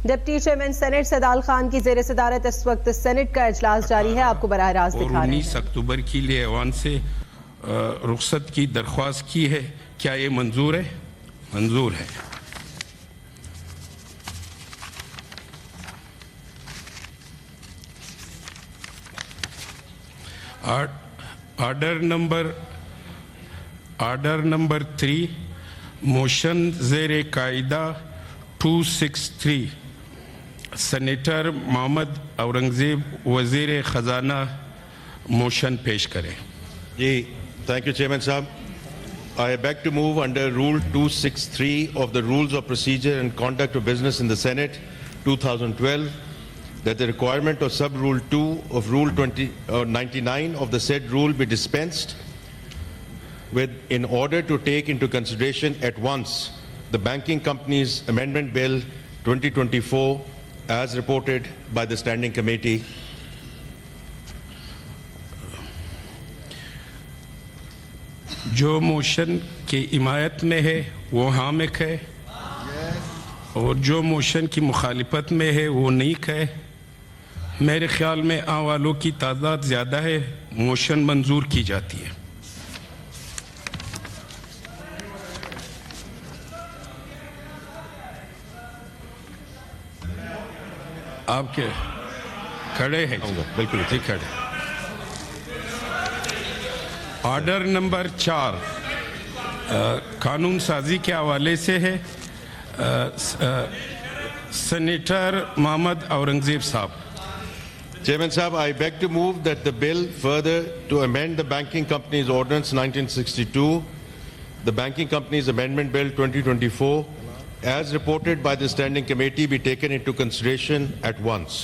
Deputy chairman senate Saidal Khan کی زیر صدارت اس وقت سینٹ کا اجلاس جاری ہے، آپ کو براہ راست دکھا رہے ہیں۔ 19 اکتوبر کے لیے ایوان سے رخصت کی درخواست کی ہے، کیا یہ منظور ہے؟ منظور ہے۔ آرڈر نمبر 3 موشن زیر قاعدہ 263 سینیٹر محمد اورنگزیب وزیر خزانہ موشن پیش کریں۔ جی تھینک یو چیئرمین صاحب. I beg to move under Rule 263 of the Rules of Procedure and Conduct of Business in the Senate 2012 that the requirement of Sub-Rule 2 of Rule 99 of the said rule be dispensed with in order to take into consideration at once the Banking Companies Amendment Bill 2024 as reported by the Standing Committee. جو motion کی حمایت میں ہے وہ حامق ہے اور جو motion کی مخالفت میں ہے وہ نہیں ہے۔ میرے خیال میں آنے والوں کی تعداد زیادہ ہے، موشن منظور کی جاتی ہے۔ آپ کے کھڑے ہیں؟ بالکل ٹھیک کھڑے۔ آرڈر نمبر 4 قانون سازی کے حوالے سے ہے، سینیٹر محمد اورنگزیب صاحب۔ Chairman Sahab, I beg to move that the bill further to amend the Banking Companies Ordinance 1962, the Banking Companies Amendment Bill 2024, as reported by the Standing Committee, be taken into consideration at once.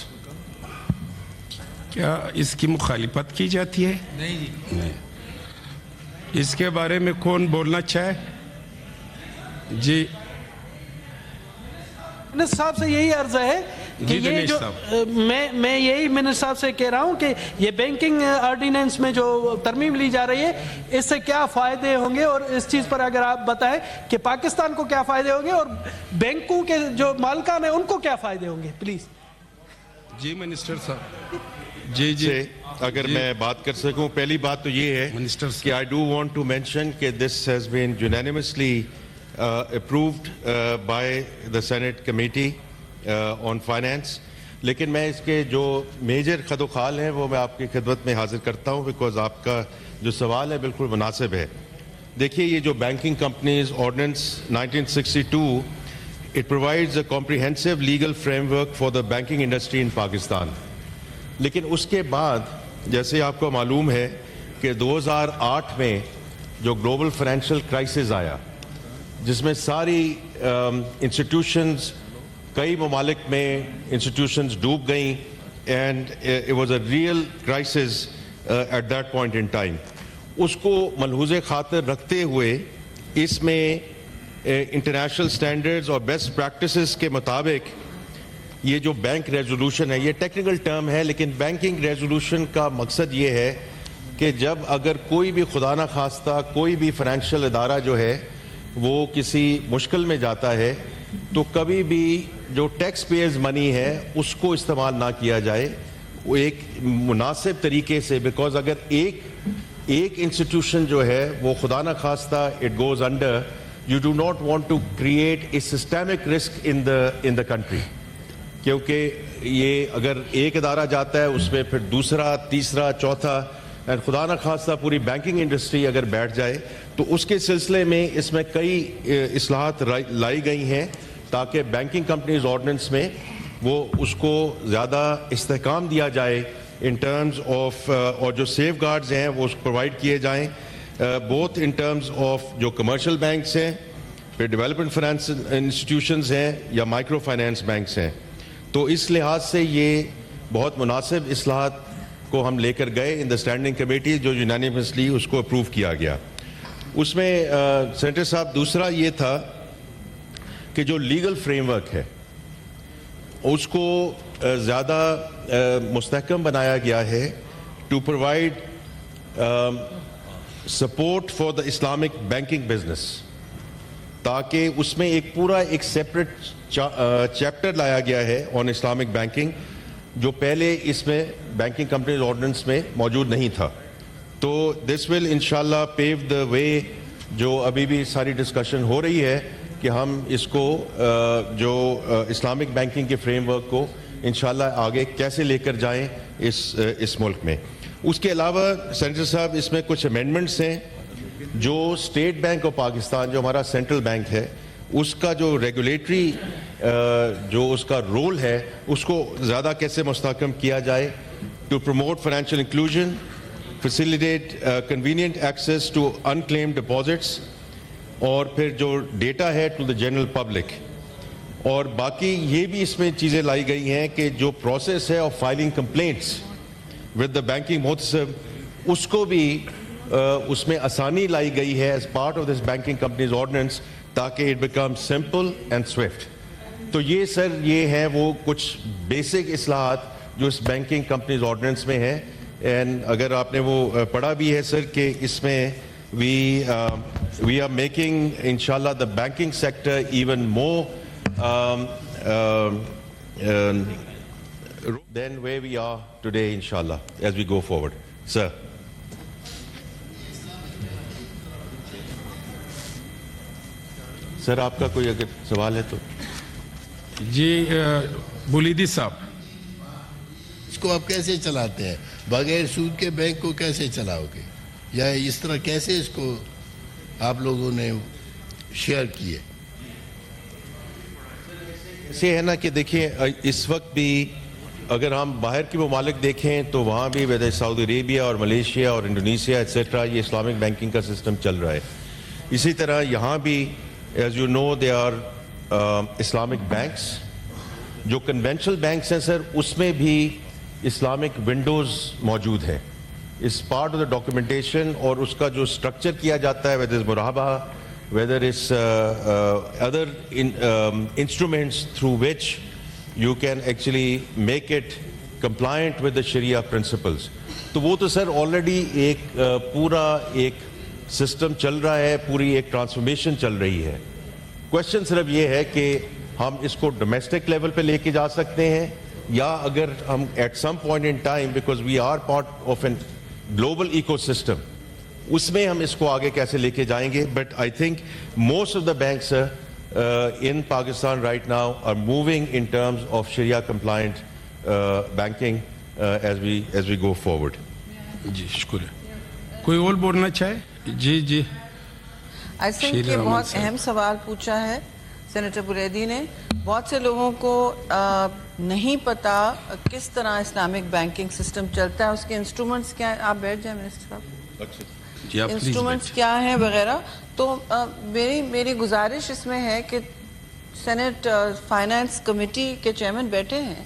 کیا اس کی مخالفت کی جاتی ہے؟ نہیں۔ اس کے بارے میں کون بولنا چاہے؟ جی منسٹر صاحب سے یہی عرض ہے کہ یہ جو میں یہی منسٹر صاحب سے کہہ رہا ہوں کہ یہ بینکنگ آرڈیننس میں جو ترمیم لی جا رہی ہے اس سے کیا فائدے ہوں گے، اور اس چیز پر اگر آپ بتائیں کہ پاکستان کو کیا فائدے ہوں گے اور بینکوں کے جو مالکان ہیں ان کو کیا فائدے ہوں گے، پلیز۔ جی منسٹر صاحب۔ جی اگر میں بات کر سکوں، پہلی بات تو یہ ہے کہ I do want to mention کہ this has been unanimously approved by the Senate Committee on Finance، لیکن میں اس کے جو میجر خد و خال ہیں وہ میں آپ کی خدمت میں حاضر کرتا ہوں، بیکاز آپ کا جو سوال ہے بالکل مناسب ہے۔ دیکھیے یہ جو banking companies ordinance 1962 it provides a comprehensive legal framework for the banking industry in Pakistan، لیکن اس کے بعد جیسے آپ کو معلوم ہے کہ 2008 میں جو گلوبل فائنینشیل کرائسس آیا جس میں ساری انسٹیٹیوشنز کئی ممالک میں انسٹیٹیوشنز ڈوب گئیں and it was a real crisis at that point in time, اس کو ملحوظ خاطر رکھتے ہوئے اس میں انٹرنیشنل سٹینڈرڈز اور بیسٹ پریکٹسز کے مطابق یہ جو بینک ریزولوشن ہے، یہ ٹیکنیکل ٹرم ہے لیکن بینکنگ ریزولوشن کا مقصد یہ ہے کہ جب اگر کوئی بھی خدا نہ خواستہ کوئی بھی فائنینشیل ادارہ جو ہے وہ کسی مشکل میں جاتا ہے تو کبھی بھی جو ٹیکس پیئرز منی ہے اس کو استعمال نہ کیا جائے، وہ ایک مناسب طریقے سے، بیکاز اگر ایک انسٹیٹیوشن جو ہے وہ خدا نہ خواستہ it goes under, you do not want to create a systemic risk in the country, کیونکہ یہ اگر ایک ادارہ جاتا ہے اس میں پھر دوسرا تیسرا چوتھا، خدا نہ خواستہ پوری بینکنگ انڈسٹری اگر بیٹھ جائے تو اس کے سلسلے میں اس میں کئی اصلاحات لائی گئی ہیں تاکہ بینکنگ کمپنیز آرڈیننس میں وہ اس کو زیادہ استحکام دیا جائے ان ٹرمز آف، اور جو سیف گارڈز ہیں وہ پرووائڈ کیے جائیں بوتھ ان ٹرمز آف جو کمرشل بینکس ہیں، پھر ڈیولپمنٹ فائنانس انسٹیٹیوشنز ہیں یا مائکرو فائنانس بینکس ہیں۔ تو اس لحاظ سے یہ بہت مناسب اصلاحات کو ہم لے کر گئے ان دا اسٹینڈنگ کمیٹی، جو یونانیمسلی اس کو اپروو کیا گیا۔ اس میں سینیٹر صاحب دوسرا یہ تھا کہ جو لیگل فریم ورک ہے اس کو زیادہ مستحکم بنایا گیا ہے to provide support for the Islamic banking business, تاکہ اس میں ایک پورا ایک سیپریٹ چیپٹر لایا گیا ہے آن اسلامک بینکنگ جو پہلے اس میں بینکنگ کمپنیز آرڈیننس میں موجود نہیں تھا. تو دس ول انشاءاللہ پیو دا وے. جو ابھی بھی ساری ڈسکشن ہو رہی ہے کہ ہم اس کو جو اسلامک بینکنگ کے فریم ورک کو انشاءاللہ آگے کیسے لے کر جائیں اس ملک میں. اس کے علاوہ سینیٹر صاحب اس میں کچھ امینڈمنٹس ہیں جو اسٹیٹ بینک آف پاکستان جو ہمارا سینٹرل بینک ہے اس کا جو ریگولیٹری جو اس کا رول ہے اس کو زیادہ کیسے مستحکم کیا جائے to promote financial inclusion, facilitate convenient access to unclaimed deposits, اور پھر جو ڈیٹا ہے ٹو دا جنرل پبلک. اور باقی یہ بھی اس میں چیزیں لائی گئی ہیں کہ جو پروسیس ہے of filing complaints with the banking محتسب اس کو بھی اس میں آسانی لائی گئی ہے as part of this banking companies ordinance تاکہ it become simple and swift. تو یہ سر یہ ہیں وہ کچھ بیسک اصلاحات جو اس بینکنگ کمپنیز آرڈیننس میں ہیں. اینڈ اگر آپ نے وہ پڑھا بھی ہے سر کہ اس میں وی آر میکنگ انشاءاللہ دا banking sector even more than where we are today inshallah as we go forward. Sir. سر آپ کا کوئی اگر سوال ہے تو جی بولیدی صاحب, اس کو آپ کیسے چلاتے ہیں بغیر سود کے بینک کو کیسے چلاؤ گے, یا اس طرح کیسے اس کو آپ لوگوں نے شیئر کیے؟ ایسے ہے نا کہ دیکھیں اس وقت بھی اگر ہم باہر کے ممالک دیکھیں تو وہاں بھی ویدر سعودی عربیہ اور ملیشیا اور انڈونیشیا ایٹسیٹرا یہ اسلامک بینکنگ کا سسٹم چل رہا ہے. اسی طرح یہاں بھی as you know they are Islamic banks. جو کنونشنل بینکس ہیں سر اس میں بھی اسلامک ونڈوز موجود ہیں. اس پارٹ آف دا ڈاکیومنٹیشن اور اس کا جو اسٹرکچر کیا جاتا ہے ویدر از مراحبہ whether it's other instruments through which you can actually make it compliant with the Sharia principles. تو وہ تو سر آلریڈی ایک پورا ایک سسٹم چل رہا ہے, پوری ایک ٹرانسفارمیشن چل رہی ہے. کوشچن صرف یہ ہے کہ ہم اس کو ڈومیسٹک لیول پہ لے کے جا سکتے ہیں یا اگر ہم at some point in time because we are part of an global ecosystem اس میں ہم اس کو آگے کیسے لے کے جائیں گے. But I think most of the banks in Pakistan right now are moving in terms of شریعہ compliant banking as we go forward. جی شکریہ. کوئی اور بولنا چاہے؟ جی جی. آئی تھنک یہ بہت اہم سوال پوچھا ہے سینیٹر بریدی نے. بہت سے لوگوں کو نہیں پتا کس طرح اسلامک بینکنگ سسٹم چلتا ہے, اس کے انسٹرومنٹس کیا ہیں. آپ بیٹھ جائیں منسٹر صاحب. انسٹرومنٹس کیا ہیں وغیرہ. تو میری گزارش اس میں ہے کہ سینٹ فائنانس کمیٹی کے چیئرمین بیٹھے ہیں,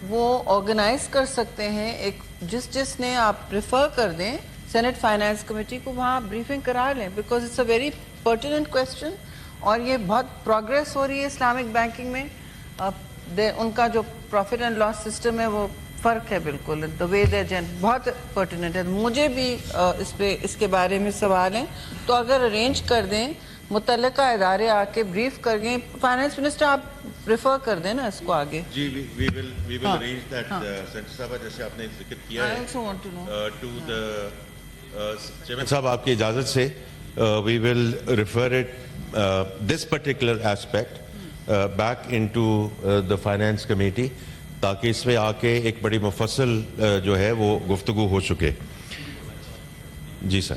وہ آرگنائز کر سکتے ہیں ایک جس نے آپ ریفر کر دیں سینٹ فائنانس کمیٹی کو, وہاں بریفنگ کرا لیں because it's a very pertinent question. اور یہ بہت پروگریس ہو رہی ہے اسلامک بینکنگ میں. ان کا جو پروفٹ اینڈ لاس سسٹم ہے وہ فرق ہے بالکل. دا وے دے بہت پرٹیننٹ ہے. مجھے بھی اس کے بارے میں سوال ہیں, تو اگر ارینج کر دیں متعلقہ ادارے آ کے بریف کر گئے. فائنانس منسٹر آپ ریفر کر دیں نا اس کو آگے. جی وی ول ارینج دیٹ سینٹر صاحب جیسے آپ نے ذکر کیا ہے ٹو دا چیئرمین صاحب آپ کی اجازت سے we will refer it this particular aspect back into the finance committee تاکہ اس میں آ کے ایک بڑی مفصل جو ہے وہ گفتگو ہو چکے. جی سر.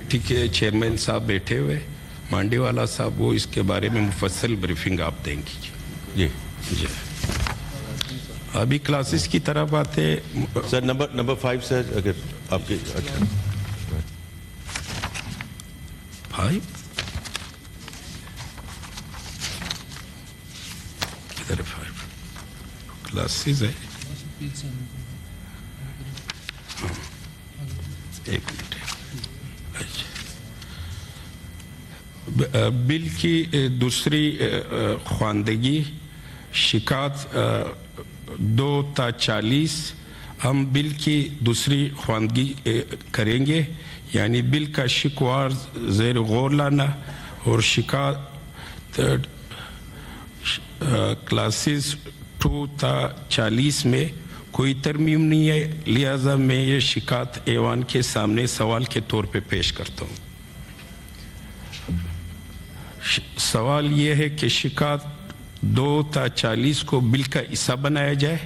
ٹھیک ہے. چیئرمین صاحب بیٹھے ہوئے, مانڈی والا صاحب, وہ اس کے بارے میں مفصل بریفنگ آپ دیں گی. جی جی. ابھی کلاسز کی طرف آتے سر. نمبر 5 سر اگر آپ کے 5 ادھر 5 کلاسز ہے. ایک منٹ. بل کی دوسری خواندگی شکایت 2 تا 40 ہم بل کی دوسری خواندگی کریں گے, یعنی بل کا شکوار زیر غور لانا اور شکایت کلاسز 2 تا 40 میں کوئی ترمیم نہیں ہے، لہذا میں یہ شکایت ایوان کے سامنے سوال کے طور پہ پیش کرتا ہوں۔ سوال یہ ہے کہ شکایت 2 تا 40 کو بل کا حصہ بنایا جائے،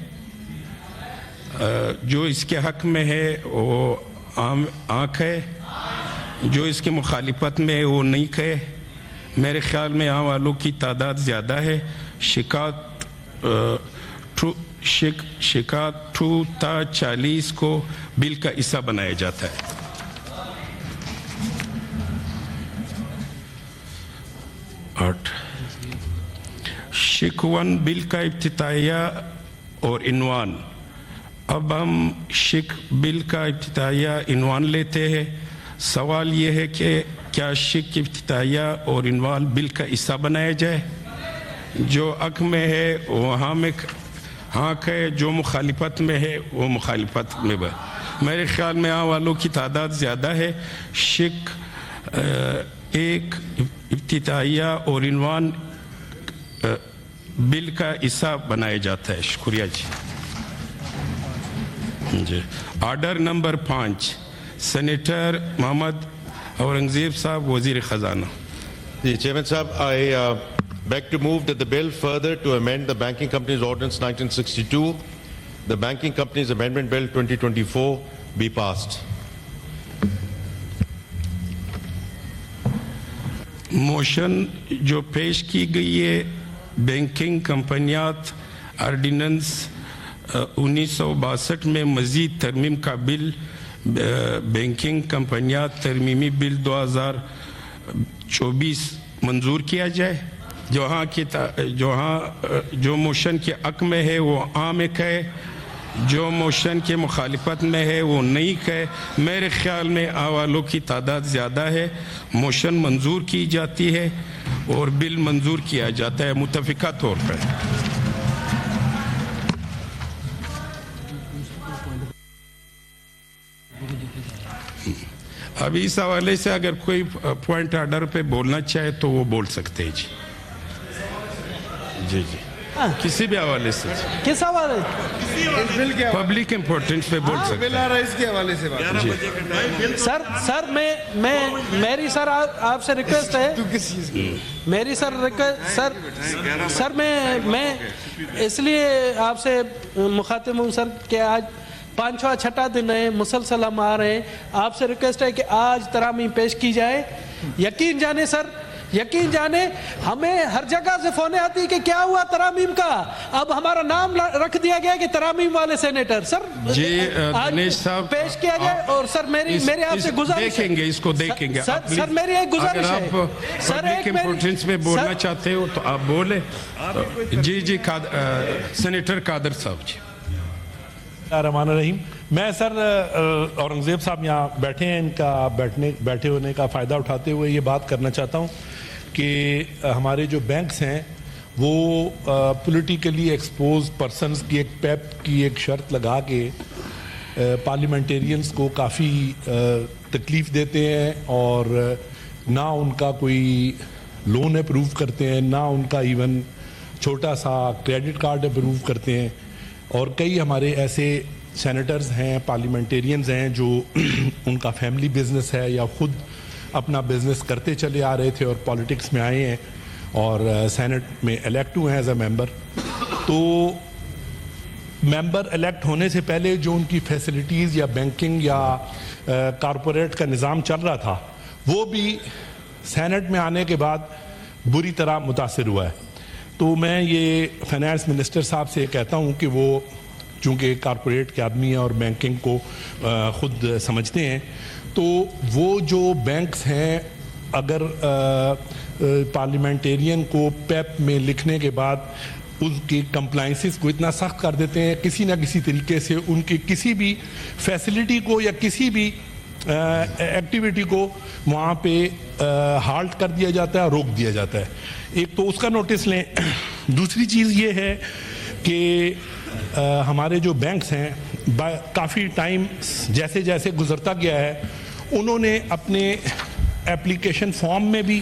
جو اس کے حق میں ہے وہ آنکھ ہے، جو اس کی مخالفت میں ہے وہ نہیں کہے۔ میرے خیال میں عام والوں کی تعداد زیادہ ہے، شکایت 2 تا 40 کو بل کا حصہ بنایا جاتا ہے۔ شک 1 بل کا افتتاحیہ اور عنوان۔ اب ہم شک بل کا افتتاحیہ عنوان لیتے ہیں۔ سوال یہ ہے کہ کیا شک افتتاحیہ اور عنوان بل کا حصہ بنایا جائے؟ جو حق میں ہے وہ ہاں ہے، جو مخالفت میں ہے وہ مخالفت میں ہے۔ میرے خیال میں عام والوں کی تعداد زیادہ ہے۔ شک 1 افتتاحیہ اور عنوان بل کا حصہ بنایا جاتا ہے۔ شکریہ جی۔ Order number 5 senator Muhammad Aurangzeb صاحب، وزیر خزانہ۔ جی چیئرمین صاحب، I beg to move that the bill further to amend the Banking Companies Ordinance 1962, the Banking Companies Amendment Bill 2024 be passed. Motion جو پیش کی گئی ہے بینکنگ کمپنیات آرڈیننس 1962 میں مزید ترمیم کا بل، بینکنگ کمپنیات ترمیمی بل 2024 منظور کیا جائے۔ جو موشن کے حق میں ہے وہ عام کہے، جو موشن کے مخالفت میں ہے وہ نہیں کہے۔ میرے خیال میں آوالوں کی تعداد زیادہ ہے، موشن منظور کی جاتی ہے اور بل منظور کیا جاتا ہے متفقہ طور پر۔ ابھی اس حوالے سے اگر کوئی پوائنٹ آرڈر پہ بولنا چاہے تو وہ بول سکتے ہیں جی جی جی کسی بھی حوالے سے۔ کس حوالے؟ پبلک امپورٹنس پہ بول سکتے ہیں اس کے حوالے سے بات۔ سر میری سر آپ سے ریکویسٹ ہے، میری سر میں اس لیے آپ سے مخاطب ہوں سر کہ آج 5واں 6واں دن ہے، مسلسل ہم آ رہے ہیں، آپ سے ریکویسٹ ہے کہ آج ترامیم پیش کی جائے۔ یقین جانے سر، یقین جانے ہمیں ہر جگہ سے فونیں آتی کہ کیا ہوا ترامیم کا، اب ہمارا نام رکھ دیا گیا کہ ترامیم والے سینیٹر۔ سر جی دنیش صاحب پیش کیا جائے، اور سر میری آپ سے گزارش ہے، دیکھیں گے اس کو دیکھیں گے۔ سر میری ایک گزارش ہے، اگر آپ پبلک امپورٹنس میں بولنا چاہتے ہو تو آپ بولیں۔ جی جی سینیٹر قادر صاحب جی۔ الرحمن الرحیم۔ میں سر اورنگزیب صاحب یہاں بیٹھے ہیں، ان کا بیٹھے ہونے کا فائدہ اٹھاتے ہوئے یہ بات کرنا چاہتا ہوں کہ ہمارے جو بینکس ہیں وہ پولیٹیکلی ایکسپوز پرسنز کی ایک پیپ کی ایک شرط لگا کے پارلیمنٹیرینز کو کافی تکلیف دیتے ہیں، اور نہ ان کا کوئی لون اپروو کرتے ہیں، نہ ان کا ایون چھوٹا سا کریڈٹ کارڈ اپروو کرتے ہیں۔ اور کئی ہمارے ایسے سینیٹرز ہیں، پارلیمنٹیرینز ہیں جو ان کا فیملی بزنس ہے یا خود اپنا بزنس کرتے چلے آ رہے تھے اور پالیٹکس میں آئے ہیں اور سینٹ میں الیکٹ ہوئے ہیں ایز اے ممبر۔ تو ممبر الیکٹ ہونے سے پہلے جو ان کی فیسلٹیز یا بینکنگ یا کارپوریٹ کا نظام چل رہا تھا وہ بھی سینٹ میں آنے کے بعد بری طرح متاثر ہوا ہے۔ تو میں یہ فائنانس منسٹر صاحب سے کہتا ہوں کہ وہ چونکہ کارپوریٹ کے آدمی ہیں اور بینکنگ کو خود سمجھتے ہیں، تو وہ جو بینکس ہیں اگر پارلیمنٹیرین کو پیپ میں لکھنے کے بعد ان کی کمپلائنسز کو اتنا سخت کر دیتے ہیں، کسی نہ کسی طریقے سے ان کی کسی بھی فیسلٹی کو یا کسی بھی ایکٹیویٹی کو وہاں پہ ہالٹ کر دیا جاتا ہے، روک دیا جاتا ہے۔ ایک تو اس کا نوٹس لیں۔ دوسری چیز یہ ہے کہ ہمارے جو بینکس ہیں کافی ٹائم جیسے جیسے گزرتا گیا ہے انہوں نے اپنے اپلیکیشن فارم میں بھی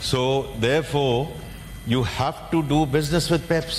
so therefore you have to do business with PEPs।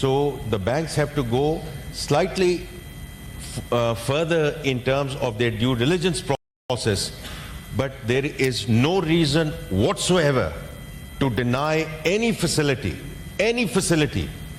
so the banks have to go slightly further in terms of their due diligence process, but there is no reason whatsoever to deny any facility,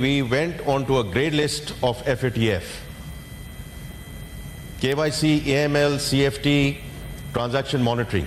we went on to a grey list of FATF, KYC, AML, CFT, transaction monitoring,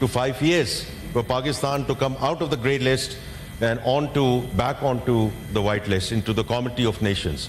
to 5 years for Pakistan to come out of the grey list and back onto the white list into the Committee of Nations।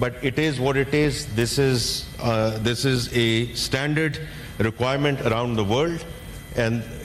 but it is what it is. This is a standard requirement around the world, and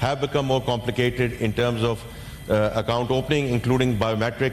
have become more complicated in terms of account opening, including biometric,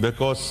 because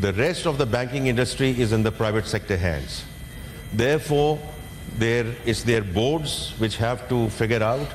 the rest of the banking industry is in the private sector hands. Therefore, there is their boards which have to figure out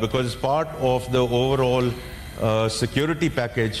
because it's part of the overall security package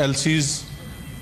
LCs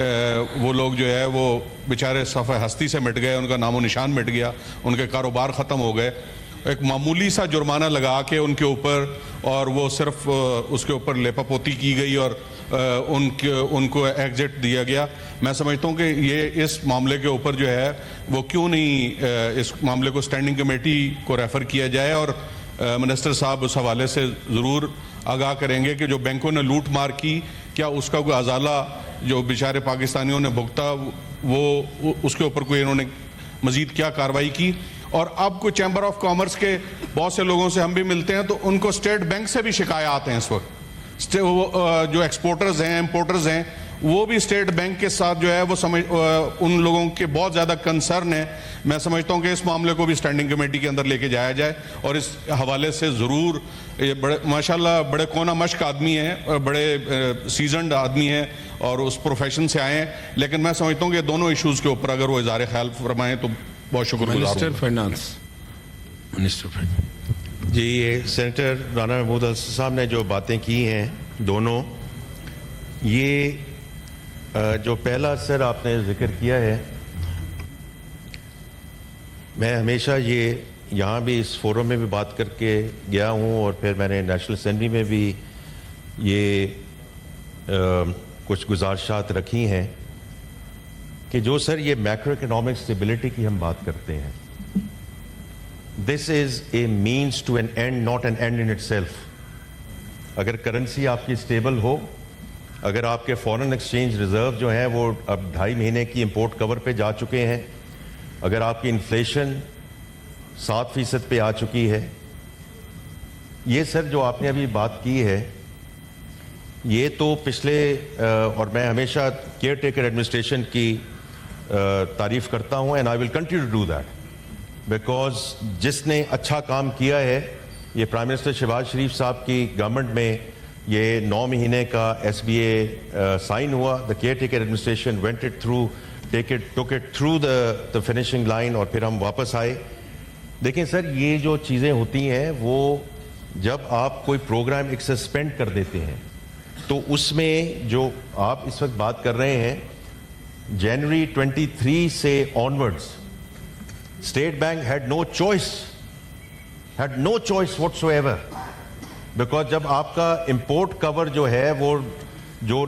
وہ لوگ جو ہے وہ بیچارے صفحہ ہستی سے مٹ گئے, ان کا نام و نشان مٹ گیا, ان کے کاروبار ختم ہو گئے. ایک معمولی سا جرمانہ لگا کے ان کے اوپر, اور وہ صرف اس کے اوپر لیپا پوتی کی گئی اور ان کو ایگزٹ دیا گیا. میں سمجھتا ہوں کہ یہ اس معاملے کے اوپر جو ہے وہ کیوں نہیں اس معاملے کو اسٹینڈنگ کمیٹی کو ریفر کیا جائے, اور منسٹر صاحب اس حوالے سے ضرور آگاہ کریں گے کہ جو بینکوں نے لوٹ مار کی, کیا اس کا کوئی ازالہ جو بیچارے پاکستانیوں نے بھگتا, وہ اس کے اوپر کوئی انہوں نے مزید کیا کارروائی کی. اور اب کوئی چیمبر آف کامرس کے بہت سے لوگوں سے ہم بھی ملتے ہیں تو ان کو اسٹیٹ بینک سے بھی شکایات ہیں اس وقت. جو ایکسپورٹرز ہیں, امپورٹرز ہیں, وہ بھی اسٹیٹ بینک کے ساتھ جو ہے وہ ان لوگوں کے بہت زیادہ کنسرن ہے. میں سمجھتا ہوں کہ اس معاملے کو بھی اسٹینڈنگ کمیٹی کے اندر لے کے جایا جائے, اور اس حوالے سے ضرور, یہ بڑے ماشاءاللہ بڑے کونا مشق آدمی ہیں, بڑے سیزنڈ آدمی ہیں اور اس پروفیشن سے آئے ہیں, لیکن میں سمجھتا ہوں کہ دونوں ایشوز کے اوپر اگر وہ اظہار خیال فرمائیں تو بہت شکر گزار ہوں. Minister finance. جی, یہ سینیٹر رانا محمود السر صاحب نے جو باتیں کی ہیں دونوں, یہ جو پہلا سر آپ نے ذکر کیا ہے, میں ہمیشہ یہ یہاں بھی اس فورم میں بھی بات کر کے گیا ہوں, اور پھر میں نے نیشنل اسمبلی میں بھی یہ کچھ گزارشات رکھی ہیں کہ جو سر یہ میکرو اکنامک اسٹیبلٹی کی ہم بات کرتے ہیں, this is a means to an end, not an end in itself. اگر کرنسی آپ کی اسٹیبل ہو, اگر آپ کے فارن ایکسچینج ریزرو جو ہیں وہ اب 2.5 مہینے کی امپورٹ کور پہ جا چکے ہیں, اگر آپ کی انفلیشن 7% پہ آ چکی ہے, یہ سر جو آپ نے ابھی بات کی ہے, یہ تو پچھلے, اور میں ہمیشہ کیئر ٹیکر ایڈمنسٹریشن کی تعریف کرتا ہوں, and I will continue to do that, because جس نے اچھا کام کیا ہے, یہ پرائم منسٹر شہباز شریف صاحب کی گورنمنٹ میں یہ 9 مہینے کا ایس بی اے سائن ہوا. The care taker administration went it through, took it through the finishing line, اور پھر ہم واپس آئے. دیکھیں سر, یہ جو چیزیں ہوتی ہیں وہ جب آپ کوئی پروگرام ایک سسپینڈ کر دیتے ہیں تو اس میں جو آپ اس وقت بات کر رہے ہیں, جنوری 23 سے onwards state bank had no choice what's ever, because جب آپ کا امپورٹ کور جو ہے وہ جو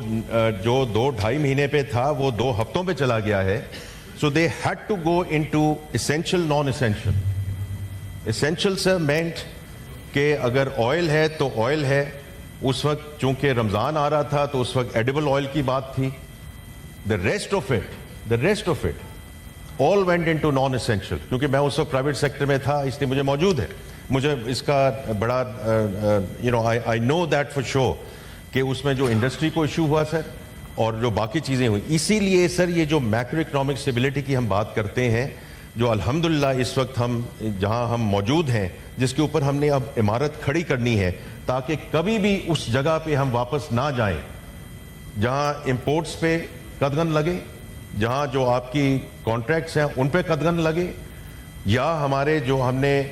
2-2.5 مہینے پہ تھا وہ 2 ہفتوں پہ چلا گیا ہے. So they had to go into essential non essential. Essential sir meant کہ اگر آئل ہے تو آئل ہے. اس وقت چونکہ رمضان آ رہا تھا تو اس وقت ایڈیبل آئل کی بات تھی. the rest of it all went into non essential. کیونکہ میں اس وقت پرائیویٹ سیکٹر میں تھا, اس لیے مجھے موجود ہے, مجھے اس کا بڑا I know that for sure کہ اس میں جو انڈسٹری کو ایشو ہوا سر اور جو باقی چیزیں ہوئی. اسی لیے سر یہ جو میکرو اکنامک اسٹیبلٹی کی ہم بات کرتے ہیں, جو الحمدللہ اس وقت ہم جہاں ہم موجود ہیں, جس کے اوپر ہم نے اب عمارت کھڑی کرنی ہے تاکہ کبھی بھی اس جگہ پہ ہم واپس نہ جائیں جہاں امپورٹس پہ قدغن لگے, جہاں جو آپ کی کانٹریکٹس ہیں ان پہ قدغن لگے, یا ہمارے جو ہم نے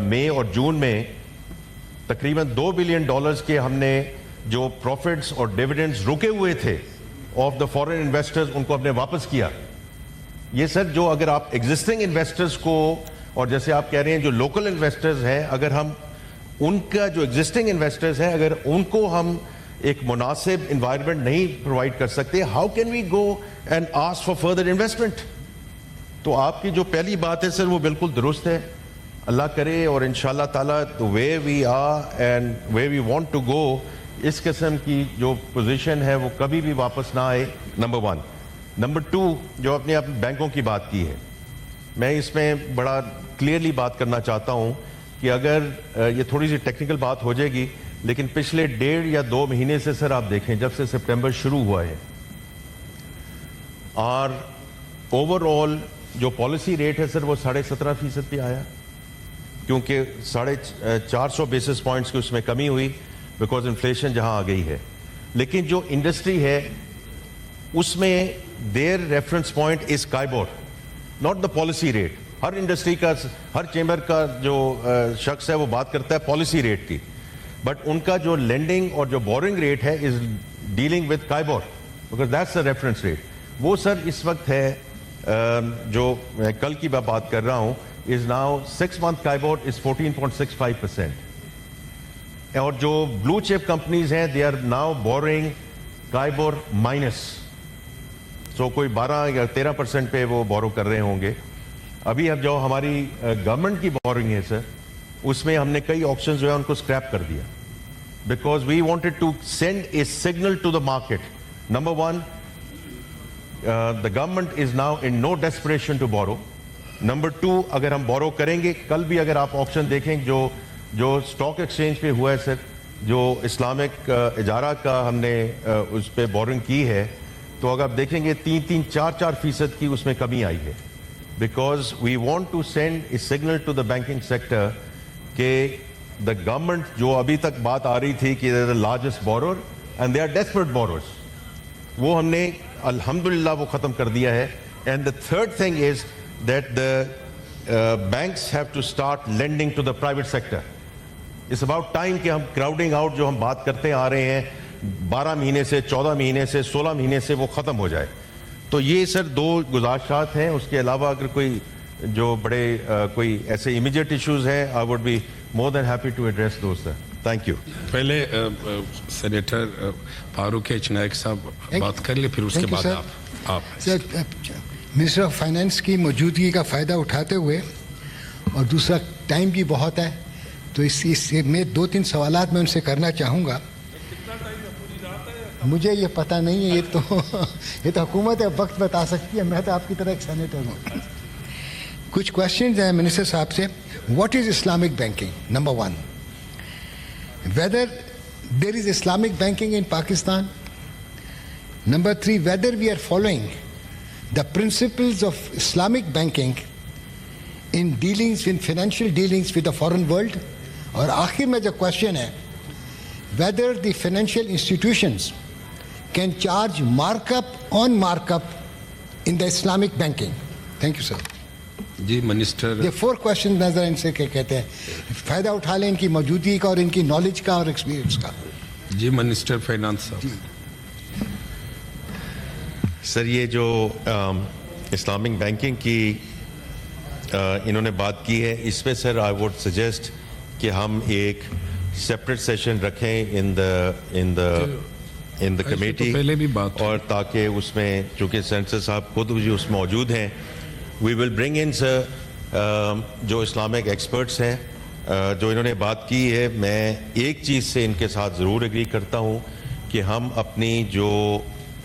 مئی اور جون میں تقریباً $2 بلین کے ہم نے جو پروفٹس اور ڈیویڈنڈز رکے ہوئے تھے آف دا فورن انویسٹرز, ان کو ہم نے واپس کیا. یہ سر جو اگر آپ ایگزسٹنگ انویسٹرز کو, اور جیسے آپ کہہ رہے ہیں جو لوکل انویسٹرز ہیں, اگر ہم ان کا جو ایگزسٹنگ انویسٹرز ہیں اگر ان کو ہم ایک مناسب انوائرمنٹ نہیں پرووائڈ کر سکتے, how can we go and ask for further investment. تو آپ کی جو پہلی بات ہے سر وہ بالکل درست ہے. اللہ کرے اور انشاءاللہ تعالیٰ way we are and way we want to go, اس قسم کی جو پوزیشن ہے وہ کبھی بھی واپس نہ آئے. نمبر 1. نمبر 2, جو اپنے بینکوں کی بات کی ہے, میں اس میں بڑا کلیئرلی بات کرنا چاہتا ہوں کہ اگر یہ تھوڑی سی ٹیکنیکل بات ہو جائے گی, لیکن پچھلے 1.5 یا 2 مہینے سے سر آپ دیکھیں جب سے سپٹمبر شروع ہوا ہے, اور اوور آل جو پالیسی ریٹ ہے سر وہ 17.5% پہ آیا, کیونکہ 450 بیسس پوائنٹس کی اس میں کمی ہوئی بیکاز انفلیشن جہاں آ گئی ہے. لیکن جو انڈسٹری ہے اس میں there reference point is KIBOR, not the policy rate. ہر انڈسٹری کا, ہر چیمبر کا جو شخص ہے وہ بات کرتا ہے پالیسی ریٹ کی, بٹ ان کا جو لینڈنگ اور جو بورنگ ریٹ ہے is dealing with کائبور. because that's the reference rate. وہ سر اس وقت ہے جو میں کل کی بات کر رہا ہوں is now 6 month Kibor is 14.65%. اور جو blue chip companies ہیں they are now borrowing Kibor minus. So کوئی 12 یا 13% پہ وہ بورو کر رہے ہوں گے. ابھی اب جو ہماری گورنمنٹ کی بورنگ ہے سر اس میں ہم نے کئی آپشن جو ہے ان کو اسکریپ کر دیا because we wanted to send a signal to the market. Number one, the government is now in no desperation to borrow. Number two, اگر ہم بورو کریں گے, کل بھی اگر آپ آپشن دیکھیں جو اسٹاک ایکسچینج پہ ہوا ہے سر, جو اسلامک اجارہ کا ہم نے اس پہ بورنگ کی ہے, تو اگر آپ دیکھیں گے 3-4% کی اس میں کمی آئی ہے. Because we want to send a signal to the banking sector کہ دا گورنمنٹ جو ابھی تک بات آ رہی تھی کہ they are the largest borrower and they are desperate borrowers, وہ ہم نے الحمدللہ وہ ختم کر دیا ہے. And the third thing is that the banks have to start lending to the private sector. It's about time کہ ہم کراؤڈنگ آؤٹ جو ہم بات کرتے آ رہے ہیں 12 مہینے سے, 14 مہینے سے, 16 مہینے سے, وہ ختم ہو جائے. تو یہ سر 2 گزارشات ہیں. اس کے علاوہ اگر کوئی جو بڑے کوئی ایسے امیجیٹ ایشوز ہیں, I would be more than happy to address those sir. Thank you. پہلے سینیٹر فاروق چنائک صاحب بات کر لیں, پھر اس کے بعد آپ. منسٹر آف فائنانس کی موجودگی کا فائدہ اٹھاتے ہوئے, اور دوسرا ٹائم بھی بہت ہے, تو اس میں 2-3 سوالات میں ان سے کرنا چاہوں گا. مجھے یہ پتہ نہیں ہے, یہ تو حکومت ہے, وقت بتا سکتی ہے, میں تو آپ کی طرح ایک سینیٹر ہوں. کچھ کوشچنز ہیں منسٹر صاحب سے. What is Islamic banking? Number 1, whether there is Islamic banking in Pakistan. Number 3, whether we are following the principles of Islamic banking in dealings, in financial dealings with the foreign world. اور آخر میں جو question ہے, whether the financial institutions can charge markup on markup in the Islamic banking. Thank you, sir. جی minister, یہ 4 questions نظر ان سے کہتے ہیں, فائدہ اٹھا لیں ان کی موجودگی کا اور ان کی نالج کا اور ایکسپیرینس کا. جی منسٹر فائنانس صاحب. سر یہ جو اسلامک بینکنگ کی انہوں نے بات کی ہے, اس پہ سر آئی ووڈ سجیسٹ کہ ہم ایک سیپریٹ سیشن رکھیں ان دا کمیٹی, پہلے بھی بات, اور تاکہ اس میں چونکہ سینیٹر صاحب خود بھی اس میں موجود ہیں, وی ول برنگ ان سر جو اسلامک ایکسپرٹس ہیں جو انہوں نے بات کی ہے. میں ایک چیز سے ان کے ساتھ ضرور ایگری کرتا ہوں کہ ہم اپنی جو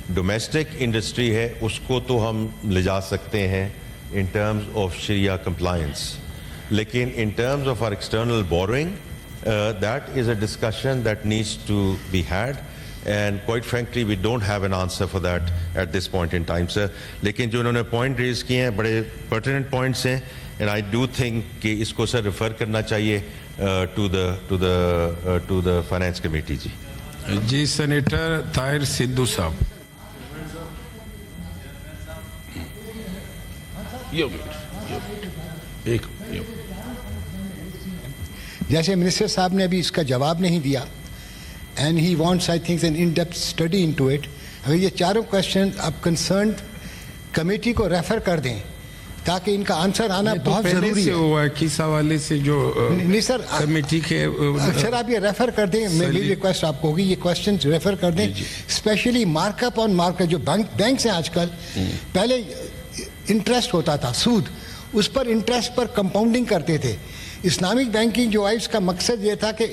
ڈومیسٹک انڈسٹری ہے اس کو تو ہم لے جا سکتے ہیں ان ٹرمز آف شریعہ کمپلائنس, لیکن in terms of are external borrowing that is a discussion that needs to be had. And quite frankly, we don't have an answer for that at this point in time, sir. لیکن جو انہوں نے point raise کیے ہیں بڑے pertinent points ہیں, and I do think کہ اس کو سر ریفر کرنا چاہیے to the finance committee. جی سینیٹر طاہر سدھو صاحب. جیسے منسٹر صاحب نے ابھی اس کا جواب نہیں دیا, and he wants, I think, an in-depth study into it. اگر یہ چاروں کوشچن آپ کنسرنڈ کمیٹی کو ریفر کر دیں تاکہ ان کا آنسر آنا بہت ضروری ہے. کس حوالے سے جو نہیں سر, کمیٹی کے سر آپ یہ ریفر کر دیں, میری ریکویسٹ آپ کو ہوگی یہ کوشچن ریفر کر دیں, اسپیشلی مارک اپ آن مارک اپ. جو بینکس ہیں آج کل, پہلے انٹرسٹ ہوتا تھا, سود, اس پر انٹرسٹ پر کمپاؤنڈنگ کرتے تھے. اسلامک بینکنگ جو آئی اس کا مقصد یہ تھا کہ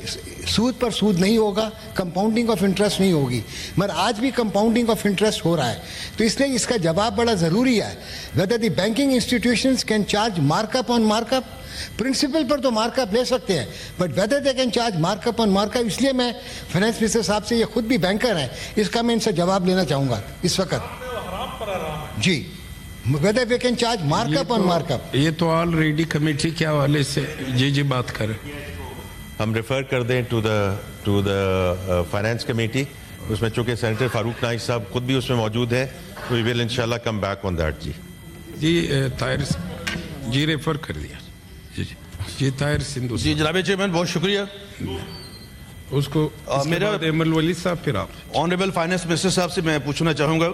سود پر سود نہیں ہوگا, کمپاؤنڈنگ آف انٹرسٹ نہیں ہوگی, مگر آج بھی کمپاؤنڈنگ آف انٹرسٹ ہو رہا ہے. تو اس لیے اس کا جواب بڑا ضروری ہے, whether the banking institutions can charge mark up on mark up. Principal پر تو مارک اپ لے سکتے ہیں, but whether they can charge mark up on mark up. اس لیے میں فائنانس منسٹر صاحب سے, یہ خود بھی بینکر ہیں, اس کا میں ان سے جواب لینا چاہوں گا اس وقت. جی, whether we can charge mark up on mark up. یہ تو آلریڈی کمیٹی کے حوالے سے جی بات کریں, ہم ریفر کر دیں ٹو دا فائنانس کمیٹی. اس میں چونکہ سینیٹر فاروق نائک صاحب خود بھی اس میں موجود ہیں, وی ول انشاءاللہ کم بیک آن دیٹ. جی طاہر جی ریفر کر دیا. جی طاہر سندھو. جی جناب چیئرمین بہت شکریہ. اس کو میرا ایمل ولی صاحب پھر آپ آنریبل فائنانس منسٹر صاحب سے میں پوچھنا چاہوں گا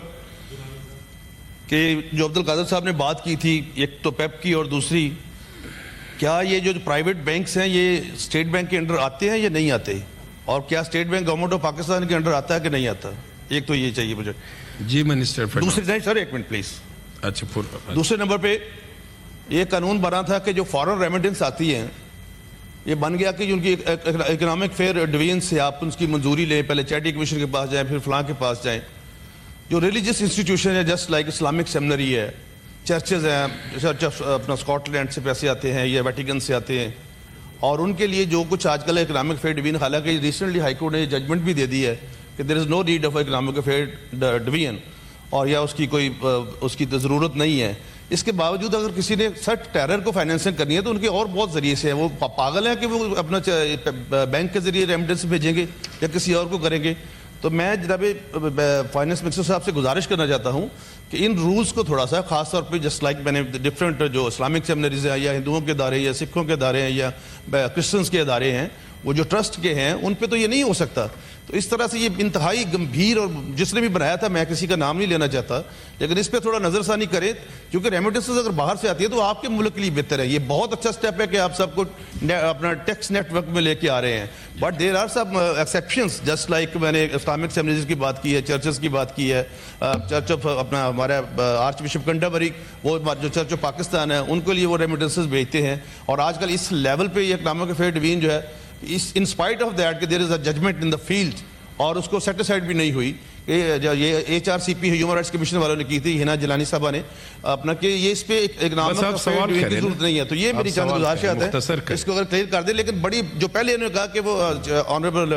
کہ جو عبد القادر صاحب نے بات کی تھی ایک تو پیپ کی اور دوسری کیا یہ جو پرائیویٹ بینکس ہیں یہ اسٹیٹ بینک کے انڈر آتے ہیں یا نہیں آتے اور کیا state bank government of Pakistan کے انڈر آتا ہے کہ نہیں آتا ایک تو یہ چاہیے مجھے جی منسٹر دوسرے نہیں سر ایک منٹ پلیز اچھا دوسرے نمبر پہ یہ قانون بنا تھا کہ جو فارن ریمیڈنس آتی ہیں یہ بن گیا کہ ان کی اکنامک فیئر ڈویژن سے آپ ان کی منظوری لیں پہلے چیریٹی کمیشن کے پاس جائیں پھر فلاں کے پاس جائیں جو ریلیجیس انسٹیٹیوشن ہے جسٹ لائک اسلامک سیمنری ہے چرچز ہیں چرچ آف اپنا اسکاٹ لینڈ سے پیسے آتے ہیں یا ویٹیکن سے آتے ہیں اور ان کے لیے جو کچھ آج کل اکنامک فیئر ڈویژن حالانکہ ریسنٹلی ہائی کورٹ نے ججمنٹ بھی دے دی ہے کہ there is no need of economic fair division اور یا اس کی ضرورت نہیں ہے اس کے باوجود اگر کسی نے سٹ ٹیرر کو فائنینسنگ کرنی ہے تو ان کے اور بہت ذریعے سے ہیں وہ پاگل ہیں کہ وہ اپنا بینک کے ذریعے ریمیڈنس بھیجیں گے یا کسی اور کو کریں گے تو میں جناب فائنانس منسٹر صاحب سے گزارش کرنا چاہتا ہوں کہ ان رولز کو تھوڑا سا خاص طور پہ جسٹ لائک میں نے ڈفرینٹ جو اسلامک سیمنریز ہیں یا ہندوؤں کے ادارے یا سکھوں کے ادارے ہیں یا کرسچنس کے ادارے ہیں وہ جو ٹرسٹ کے ہیں ان پہ تو یہ نہیں ہو سکتا تو اس طرح سے یہ انتہائی گمبھیر اور جس نے بھی بنایا تھا میں کسی کا نام نہیں لینا چاہتا لیکن اس پہ تھوڑا نظر ثانی کرے کیونکہ ریمیڈنسز اگر باہر سے آتی ہے تو آپ کے ملک کے لیے بہتر ہے یہ بہت اچھا سٹیپ ہے کہ آپ سب کو اپنا ٹیکس نیٹ ورک میں لے کے آ رہے ہیں but there are some exceptions just like میں نے اسلامک سیمنریز کی بات کی ہے چرچز کی بات کی ہے چرچ آف اپنا ہمارا آرچ بشپ کنٹربری وہ جو چرچ آف پاکستان ہے ان کے لیے وہ ریمیڈنسز بھیجتے ہیں اور آج کل اس لیول پہ یہ اکنامک افیئر ڈویژن جو ہے ان اسپائٹ آف دیٹ کہ there is a judgment in the field اور اس کو سیٹسفائڈ بھی نہیں ہوئی کہ یہ ایچ آر سی پی ہیومن رائٹس کمیشن والوں نے کی تھی ہنا جلانی صاحبہ نے اپنا کہ یہ اس پہ ایک نام کی ضرورت نہیں ہے تو یہ میری چند گزارش آتا ہے اس کو اگر کلیئر کر دیں لیکن بڑی جو پہلے انہوں نے کہا کہ وہ آنریبل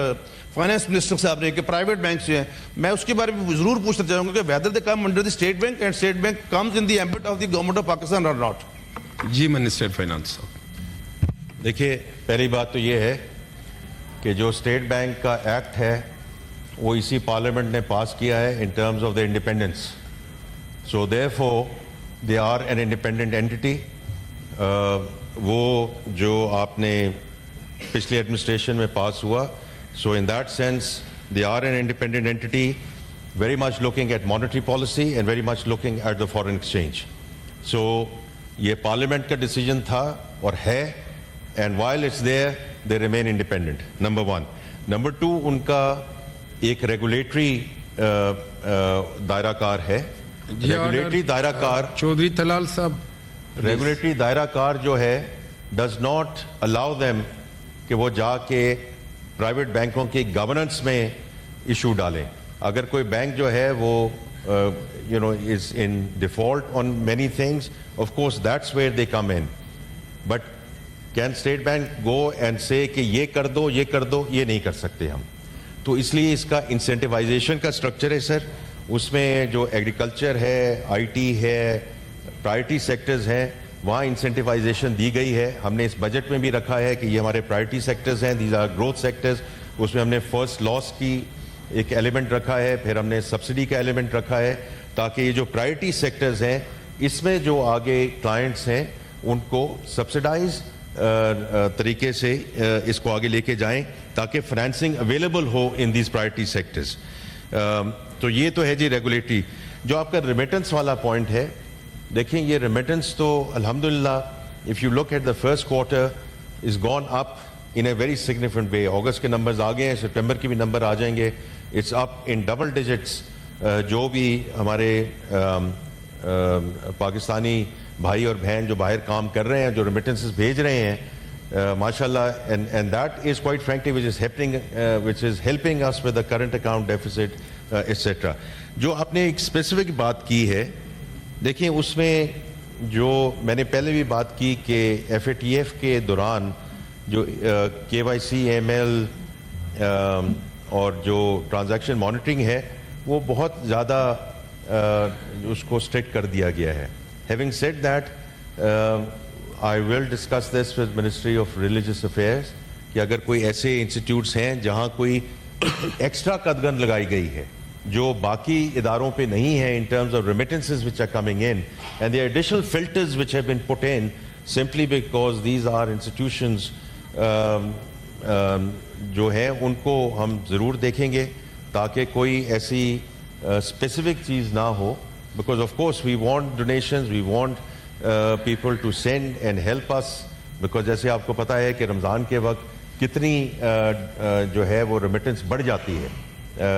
فائنانس منسٹر صاحب نے کہ پرائیویٹ بینکس جو ہیں میں اس کے بارے میں ضرور پوچھنا چاہوں گا کہ whether they come under the state bank and state bank comes in the ambit of the government of Pakistan اور ناٹ جی منسٹر فائنانس صاحب دیکھیے پہلی بات تو یہ ہے کہ جو اسٹیٹ بینک کا ایکٹ ہے وہ اسی پارلیمنٹ نے پاس کیا ہے in terms of the independence so therefore they are an independent entity وہ جو آپ نے پچھلی ایڈمنسٹریشن میں پاس ہوا so in that sense they are an independent entity very much looking at monetary policy and very much looking at the foreign exchange so یہ parliament کا decision تھا اور ہے and while it's there they remain independent number 1 number 2 ان کا ایک regulatory دائرہ کار ہے ریگولیٹری دائرہ کار چودھری طلال صاحب ریگولیٹری دائرہ کار جو ہے ڈز ناٹ الاؤ دیم کہ وہ جا کے پرائیویٹ بینکوں کی گورننس میں ایشو ڈالیں اگر کوئی بینک جو ہے وہ is in default on many things of course that's where they come in but can State Bank go and say کہ یہ کر دو یہ نہیں کر سکتے ہم تو اس لیے اس کا انسینٹیوائزیشن کا اسٹرکچر ہے سر اس میں جو ایگریکلچر ہے آئی ٹی ہے پرائرٹی سیکٹرز ہیں وہاں انسینٹیوائزیشن دی گئی ہے ہم نے اس بجٹ میں بھی رکھا ہے کہ یہ ہمارے پرائرٹی سیکٹرز ہیں دیز آر گروتھ سیکٹرز اس میں ہم نے فرسٹ لاس کی ایک ایلیمنٹ رکھا ہے پھر ہم نے سبسڈی کا ایلیمنٹ رکھا ہے تاکہ یہ جو پرائرٹی سیکٹرز ہیں اس میں جو آگے کلائنٹس ہیں ان کو سبسڈائز طریقے سے اس کو آگے لے کے جائیں تاکہ financing available who in these priority sectors تو یہ تو ہے جی ریگولیٹری جو آپ کا ریمیٹنس والا پوائنٹ ہے دیکھیں یہ ریمیٹنس تو الحمدللہ if you look at the first quarter is gone up in a very significant way August کے نمبرز آ گئے ہیں سپٹمبر کے بھی نمبر آ جائیں گے it's up in double digits جو بھی ہمارے پاکستانی بھائی اور بہن جو باہر کام کر رہے ہیں جو ریمیٹنسز بھیج رہے ہیں ماشاء اللہ and that is quite frankly which is helping us with the current account deficit et cetera جو آپ نے ایک اسپیسیفک بات کی ہے دیکھیں اس میں جو میں نے پہلے بھی بات کی کہ ایف اے ٹی ایف کے دوران جو کے وائی سی ایم ایل اور جو ٹرانزیکشن مانیٹرنگ ہے وہ بہت زیادہ اس کو اسٹرکٹ کر دیا گیا ہے Having said that, I will discuss this with Ministry of Religious Affairs کہ اگر کوئی ایسے انسٹیٹیوٹس ہیں جہاں کوئی ایکسٹرا قدغن لگائی گئی ہے جو باقی اداروں پہ نہیں ہے in terms of remittances which are coming in and the additional filters which have been put in simply because these are institutions جو ہیں ان کو ہم ضرور دیکھیں گے تاکہ کوئی ایسی اسپیسیفک چیز نہ ہو, because of course we want donations, we want people to send and help us, because جیسے آپ کو پتہ ہے کہ رمضان کے وقت کتنی جو ہے وہ ریمیٹنس بڑھ جاتی ہے,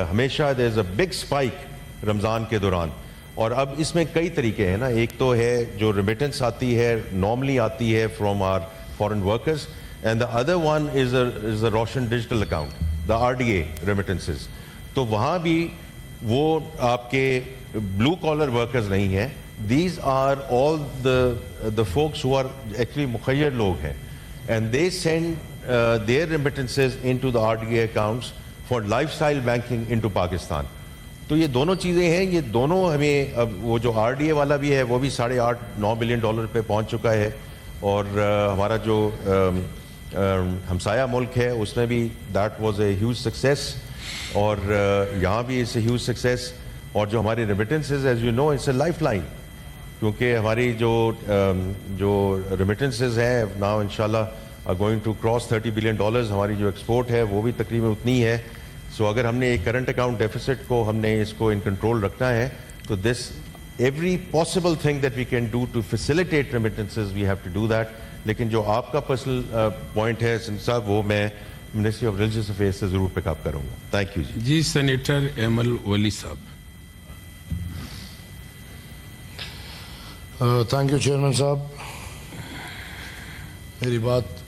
ہمیشہ دیر از اے بگ اسپائک رمضان کے دوران. اور اب اس میں کئی طریقے ہیں نا, ایک تو ہے جو ریمیٹنس آتی ہے نارملی آتی ہے from our foreign workers, and the other one is a Roshan digital account, the RDA remittances. تو وہاں بھی وہ آپ کے بلو کالر ورکرز نہیں ہیں, these are all the folks who are actually مخیر لوگ ہیں, and they send their remittances into the RDA accounts for lifestyle banking into Pakistan. تو یہ دونوں چیزیں ہیں, یہ دونوں ہمیں, اب وہ جو RDA والا بھی ہے وہ بھی $8-9 بلین پہ پہنچ چکا ہے, اور ہمارا جو ہمسایہ ملک ہے اس میں بھی that was a huge success, اور یہاں بھی اٹس اے ہیوج سکسیس. اور جو ہماری remittances as you know it's a life line, کیونکہ ہماری جو ریمیٹنسز ہیں ناؤ انشاءاللہ are going to cross $30 billion. ہماری جو ایکسپورٹ ہے وہ بھی تقریباً اتنی ہے. سو اگر ہم نے ایک کرنٹ اکاؤنٹ ڈیفیسٹ کو ہم نے اس کو ان کنٹرول رکھنا ہے, تو this every possible thing that we can do to facilitate remittances we have to do that. لیکن جو آپ کا پرسنل پوائنٹ ہے صاحب, وہ میں منسٹری آف ریلیجیس افیئرس سے ضرور پک اپ کروں گا. Thank you ji. Senator Aimal Wali Sahib. Thank you chairman صاحب. میری بات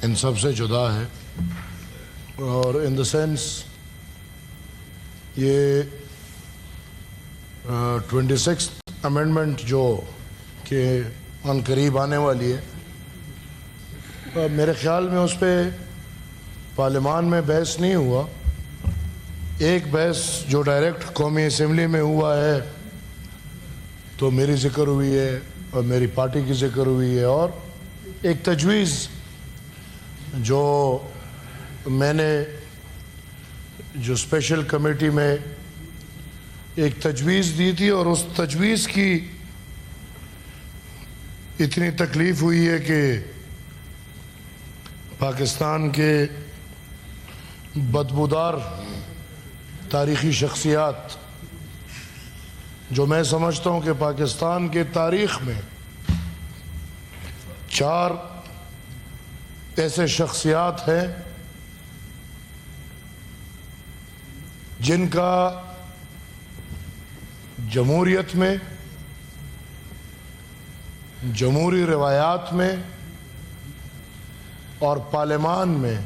ان سب سے جدا ہے, اور ان دا سینس یہ 26 امینڈمنٹ جو کہ ان قریب آنے والی ہے, میرے خیال میں اس پہ پارلیمان میں بحث نہیں ہوا. ایک بحث جو ڈائریکٹ قومی اسمبلی میں ہوا ہے تو میری ذکر ہوئی ہے اور میری پارٹی کی ذکر ہوئی ہے, اور ایک تجویز جو میں نے جو اسپیشل کمیٹی میں ایک تجویز دی تھی, اور اس تجویز کی اتنی تکلیف ہوئی ہے کہ پاکستان کے بدبودار تاریخی شخصیات, جو میں سمجھتا ہوں کہ پاکستان کے تاریخ میں 4 ایسے شخصیات ہیں جن کا جمہوریت میں, جمہوری روایات میں اور پارلیمان میں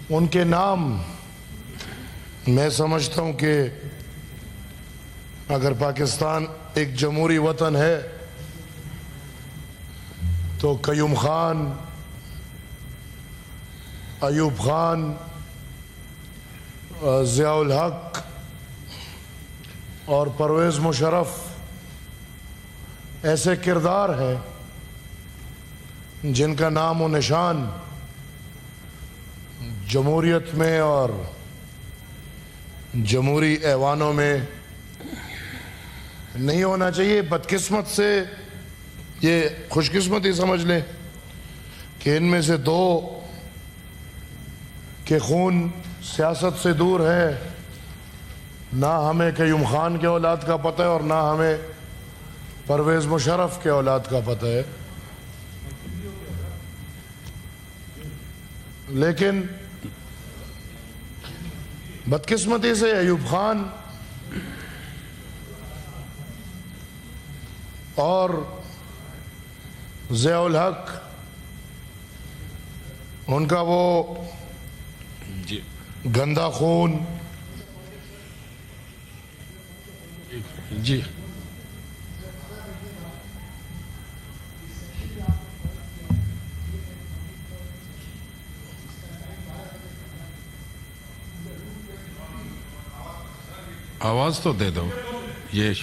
ان کے نام, میں سمجھتا ہوں کہ اگر پاکستان ایک جمہوری وطن ہے تو قیوم خان, ایوب خان, ضیاء الحق اور پرویز مشرف ایسے کردار ہیں جن کا نام و نشان جمہوریت میں اور جمہوری ایوانوں میں نہیں ہونا چاہیے. بدقسمت سے یہ خوش قسمتی سمجھ لیں کہ ان میں سے 2 کے خون سیاست سے دور ہے. نہ ہمیں قیوم خان کے اولاد کا پتہ ہے اور نہ ہمیں پرویز مشرف کے اولاد کا پتہ ہے, لیکن بدقسمتی سے ایوب خان اور ضیاء الحق, ان کا وہ گندا خون جی آواز تو دے دو. یہ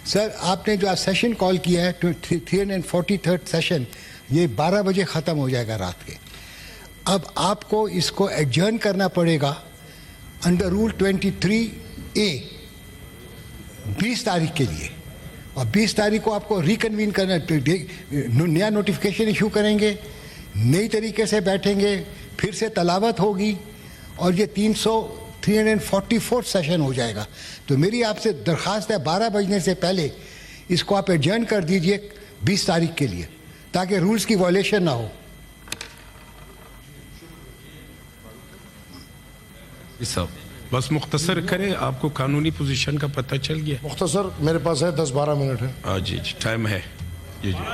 سر آپ نے جو آج سیشن کال کیا ہے 343 سیشن, یہ 12 بجے ختم ہو جائے گا رات کے. اب آپ کو اس کو ایڈجرن کرنا پڑے گا انڈر رول 23A 20 تاریخ کے لیے, اور 20 تاریخ کو آپ کو ریکنوین کرنا, نیا نوٹیفیکیشن ایشو کریں گے, نئی طریقے سے بیٹھیں گے, پھر سے تلاوت ہوگی اور یہ 344 سیشن ہو جائے گا. تو میری آپ سے درخواست ہے 12 بجنے سے پہلے اس کو آپ ایڈجرن کر دیجئے 20 تاریخ کے لیے, تاکہ رولز کی وائلیشن نہ ہو. صاحب بس مختصر کریں, آپ کو قانونی پوزیشن کا پتہ چل گیا؟ مختصر میرے پاس ہے 10-12 منٹ ہے. ہاں جی جی ٹائم ہے. جی جی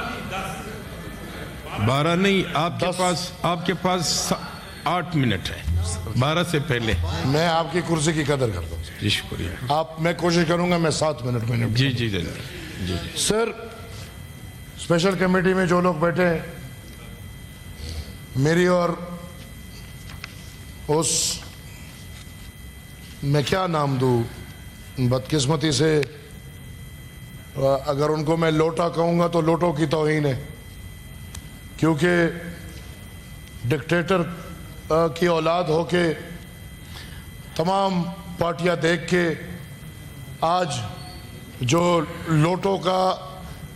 12 نہیں, آپ کے پاس 8 منٹ ہے, 12 سے پہلے. میں آپ کی کرسی کی قدر کرتا ہوں. جی شکریہ. میں کوشش کروں گا میں 7 منٹ میں. جی جی جی جی. سر اسپیشل کمیٹی میں جو لوگ بیٹھے ہیں, میری اور اس میں کیا نام دوں, بدقسمتی سے اگر ان کو میں لوٹا کہوں گا تو لوٹوں کی توہین ہے, کیونکہ ڈکٹیٹر کی اولاد ہو کے تمام پارٹیاں دیکھ کے آج جو لوٹوں کا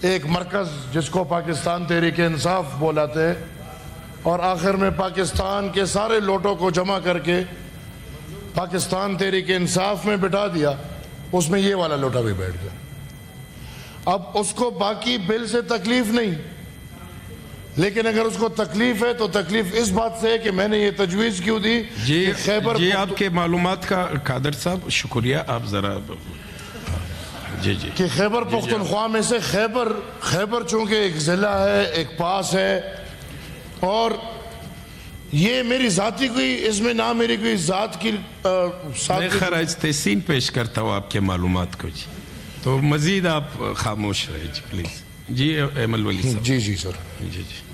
ایک مرکز جس کو پاکستان تحریک انصاف بولاتے ہیں, اور آخر میں پاکستان کے سارے لوٹوں کو جمع کر کے پاکستان تحریک انصاف میں بٹھا دیا, اس میں یہ والا لوٹا بھی بیٹھ گیا. اب اس کو باقی بل سے تکلیف نہیں, لیکن اگر اس کو تکلیف ہے تو تکلیف اس بات سے ہے کہ میں نے یہ تجویز کیوں دی. جی آپ کے معلومات کا قادر صاحب شکریہ. آپ ذرا جی جی کہ خیبر پختونخوا میں سے خیبر چونکہ ایک ضلع ہے, ایک پاس ہے, اور یہ میری ذاتی کوئی اس میں نہ میری کوئی ذات کی میں خراج تحسین پیش کرتا ہوں آپ کے معلومات کو. جی تو مزید آپ خاموش رہے جی پلیز. جی ایمل ولی صاحب. جی جی سر. جی جی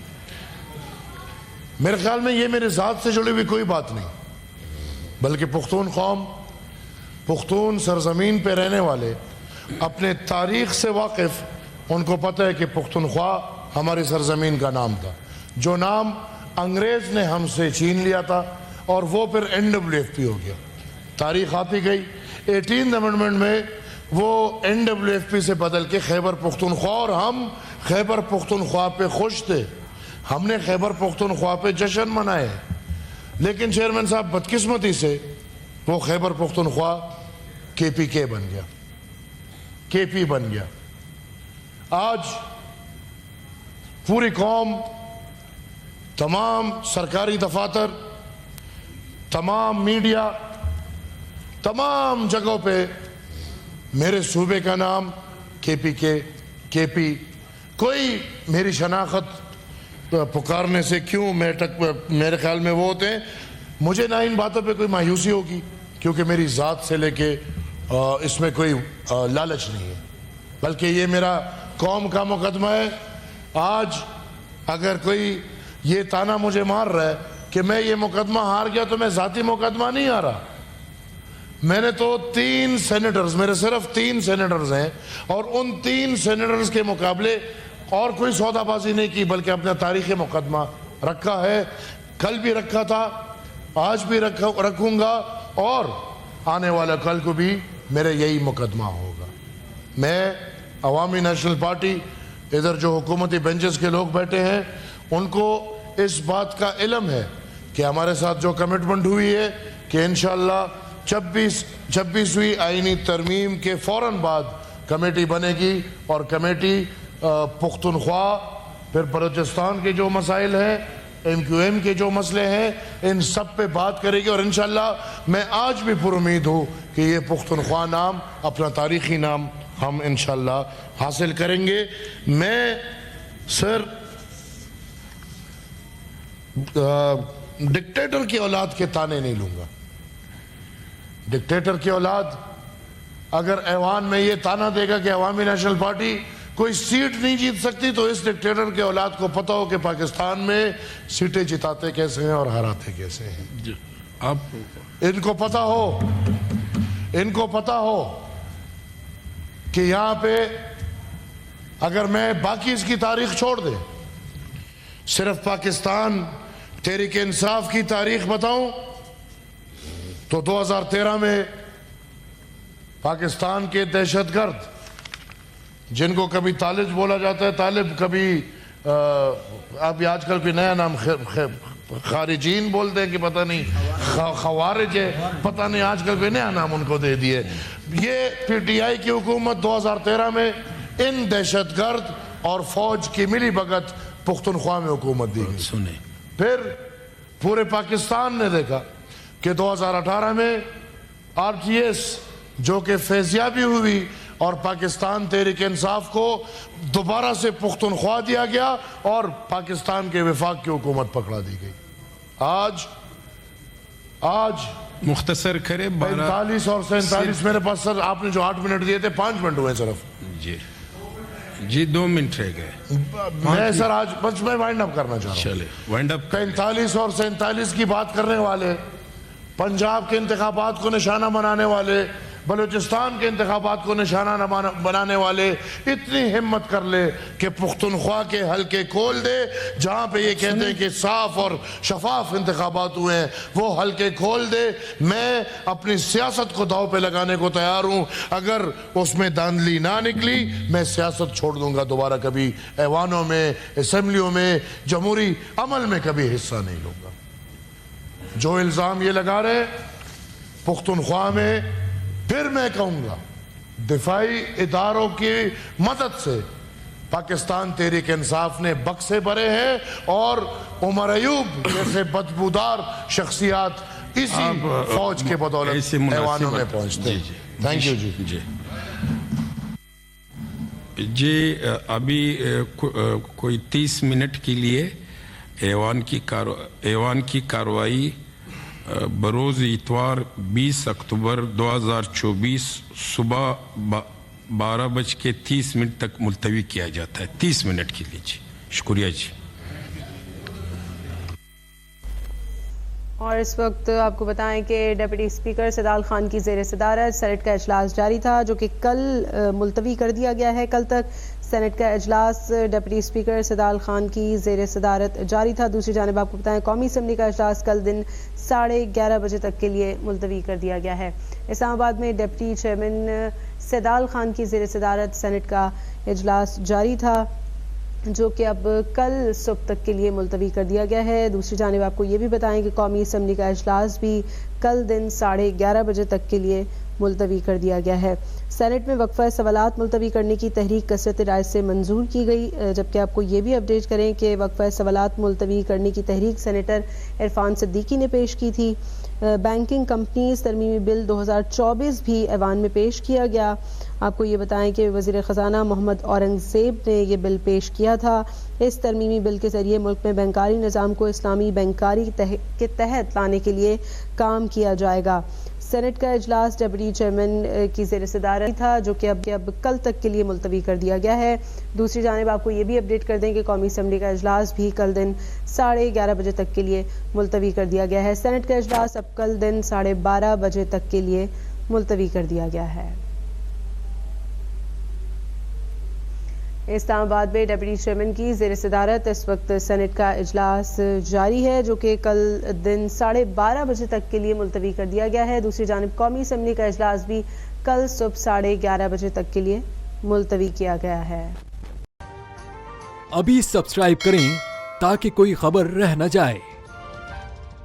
میرے خیال میں یہ میرے ذات سے جڑی ہوئی کوئی بات نہیں, بلکہ پختون قوم, پختون سرزمین پہ رہنے والے, اپنے تاریخ سے واقف, ان کو پتہ ہے کہ پختونخوا ہماری سرزمین کا نام تھا, جو نام انگریز نے ہم سے چھین لیا تھا, اور وہ پھر NWFP ہو گیا. تاریخ آتی گئی, 18th امنڈمنٹ میں وہ NWFP سے بدل کے خیبر پختونخوا, اور ہم خیبر پختونخوا پہ خوش تھے, ہم نے خیبر پختونخوا پہ جشن منائے. لیکن چیئرمین صاحب بدقسمتی سے وہ خیبر پختونخوا KPK بن گیا, KP بن گیا. آج پوری قوم, تمام سرکاری دفاتر, تمام میڈیا, تمام جگہوں پہ میرے صوبے کا نام KPK, KP, کوئی میری شناخت پکارنے سے کیوں میرے خیال میں وہ ہوتے ہیں. مجھے نہ ان باتوں پہ کوئی مایوسی ہوگی, کیونکہ میری ذات سے لے کے اس میں کوئی لالچ نہیں ہے, بلکہ یہ میرا قوم کا مقدمہ ہے. آج اگر کوئی یہ تانا مجھے مار رہا ہے کہ میں یہ مقدمہ ہار گیا, تو میں ذاتی مقدمہ نہیں ہارا. میں نے تو 3 سینیٹرز, میرے صرف 3 سینیٹرز ہیں, اور ان 3 سینیٹرز کے مقابلے اور کوئی سودا بازی نہیں کی, بلکہ اپنا تاریخی مقدمہ رکھا ہے. کل بھی رکھا تھا, آج بھی رکھوں گا, اور آنے والا کل کو بھی میرے یہی مقدمہ ہوگا. میں عوامی نیشنل پارٹی, ادھر جو حکومتی بینچز کے لوگ بیٹھے ہیں, ان کو اس بات کا علم ہے کہ ہمارے ساتھ جو کمٹمنٹ ہوئی ہے کہ انشاءاللہ 26ویں آئینی ترمیم کے فوراً بعد کمیٹی بنے گی, اور کمیٹی پختونخوا, پھر بلوچستان کے جو مسائل ہیں, MQM کے جو مسئلے ہیں, ان سب پہ بات کرے گی. اور انشاءاللہ میں آج بھی پر امید ہوں کہ یہ پختونخوا نام, اپنا تاریخی نام, ہم انشاءاللہ حاصل کریں گے. میں سر ڈکٹیٹر کی اولاد کے تانے نہیں لوں گا. ڈکٹیٹر کی اولاد اگر ایوان میں یہ تانا دے گا کہ عوامی نیشنل پارٹی کوئی سیٹ نہیں جیت سکتی, تو اس ڈکٹیٹر کے اولاد کو پتا ہو کہ پاکستان میں سیٹیں جتاتے کیسے ہیں اور ہراتے کیسے ہیں. ان کو پتا ہو کہ یہاں پہ اگر میں باقی اس کی تاریخ چھوڑ دے, صرف پاکستان تحریک انصاف کی تاریخ بتاؤں, تو 2013 میں پاکستان کے دہشت گرد, جن کو کبھی طالب بولا جاتا ہے, طالب, کبھی اب آج کل کوئی نیا نام خارجین بولتے ہیں کہ پتہ نہیں خوارج ہے، پتہ نہیں آج کل کوئی نیا نام ان کو دے دیے. یہ پی ٹی آئی کی حکومت 2013 میں ان دہشت گرد اور فوج کی ملی بھگت پختونخوا میں حکومت دی گئی. پھر پورے پاکستان نے دیکھا کہ 2018 میں آر ٹی ایس جو کہ فیضیابی ہوئی اور پاکستان تحریک انصاف کو دوبارہ سے پختونخوا دیا گیا اور پاکستان کے وفاق کی حکومت پکڑا دی گئی. آج مختصر کرے 45 اور 47 میرے پاس سر آپ نے جو 8 منٹ دیے تھے 5 منٹ ہوئے صرف. جی 2 منٹ رہ گئے. میں سر آج میں وائنڈ اپ کرنا چاہ رہا ہوں. چلے وائنڈ اپ. 45 اور 47 کی بات کرنے والے، پنجاب کے انتخابات کو نشانہ بنانے والے، بلوچستان کے انتخابات کو نشانہ بنانے والے اتنی ہمت کر لے کہ پختونخوا کے حلقے کھول دے جہاں پہ یہ کہتے ہیں کہ صاف اور شفاف انتخابات ہوئے ہیں، وہ حلقے کھول دے. میں اپنی سیاست کو داؤ پہ لگانے کو تیار ہوں. اگر اس میں دھاندلی نہ نکلی میں سیاست چھوڑ دوں گا، دوبارہ کبھی ایوانوں میں، اسمبلیوں میں، جمہوری عمل میں کبھی حصہ نہیں لوں گا. جو الزام یہ لگا رہے پختونخوا میں، پھر میں کہوں گا دفاعی اداروں کی مدد سے پاکستان تحریک انصاف نے بکسے بھرے ہیں اور عمر ایوب جیسے بدبودار شخصیات اسی فوج کے بدولت ایوانوں میں پہنچتے ہیں. Thank you. جی ابھی کوئی 30 منٹ کے لیے ایوان کی کارروائی بروز اتوار 20 اکتوبر 2024 صبح 12:30 تک ملتوی کیا جاتا ہے. 30 منٹ کے لیے. جی شکریہ. جی اور اس وقت آپ کو بتائیں کہ ڈپٹی اسپیکر سیدال خان کی زیر صدارت سینٹ کا اجلاس جاری تھا جو کہ کل ملتوی کر دیا گیا ہے. کل تک سینٹ کا اجلاس ڈپٹی اسپیکر سیدال خان کی زیر صدارت جاری تھا. دوسری جانب آپ کو بتائیں قومی اسمبلی کا اجلاس کل دن 11:30 بجے تک کے لیے ملتوی کر دیا گیا ہے. اسلام آباد میں ڈپٹی چیئرمین سیدال خان کی زیر صدارت سینٹ کا اجلاس جاری تھا جو کہ اب کل صبح تک کے لیے ملتوی کر دیا گیا ہے. دوسری جانب آپ کو یہ بھی بتائیں کہ قومی اسمبلی کا اجلاس بھی کل دن 11:30 بجے تک کے لیے ملتوی کر دیا گیا ہے. سینٹ میں وقفہ سوالات ملتوی کرنے کی تحریک کثرت رائے سے منظور کی گئی، جبکہ آپ کو یہ بھی اپڈیٹ کریں کہ وقفہ سوالات ملتوی کرنے کی تحریک سینیٹر عرفان صدیقی نے پیش کی تھی. بینکنگ کمپنیز ترمیمی بل 2024 بھی ایوان میں پیش کیا گیا. آپ کو یہ بتائیں کہ وزیر خزانہ محمد اورنگزیب نے یہ بل پیش کیا تھا. اس ترمیمی بل کے ذریعے ملک میں بینکاری نظام کو اسلامی بینکاری کے تحت لانے کے لیے کام کیا جائے گا. سینٹ کا اجلاس ڈپٹی چیئرمین کی زیر صدارت تھا جو کہ اب کل تک کے لیے ملتوی کر دیا گیا ہے. دوسری جانب آپ کو یہ بھی اپڈیٹ کر دیں کہ قومی اسمبلی کا اجلاس بھی کل دن 11:30 بجے تک کے لیے ملتوی کر دیا گیا ہے. سینٹ کا اجلاس اب کل دن 12:30 بجے تک کے لیے ملتوی کر دیا گیا ہے. اسلام آباد میں ڈپٹی چیئرمین کی زیر صدارت اس وقت سینٹ کا اجلاس جاری ہے جو کہ کل دن 12:30 بجے تک کے لیے ملتوی کر دیا گیا ہے. دوسری جانب قومی اسمبلی کا اجلاس بھی کل صبح 11:30 بجے تک کے لیے ملتوی کیا گیا ہے. ابھی سبسکرائب کریں تاکہ کوئی خبر رہ نہ جائے.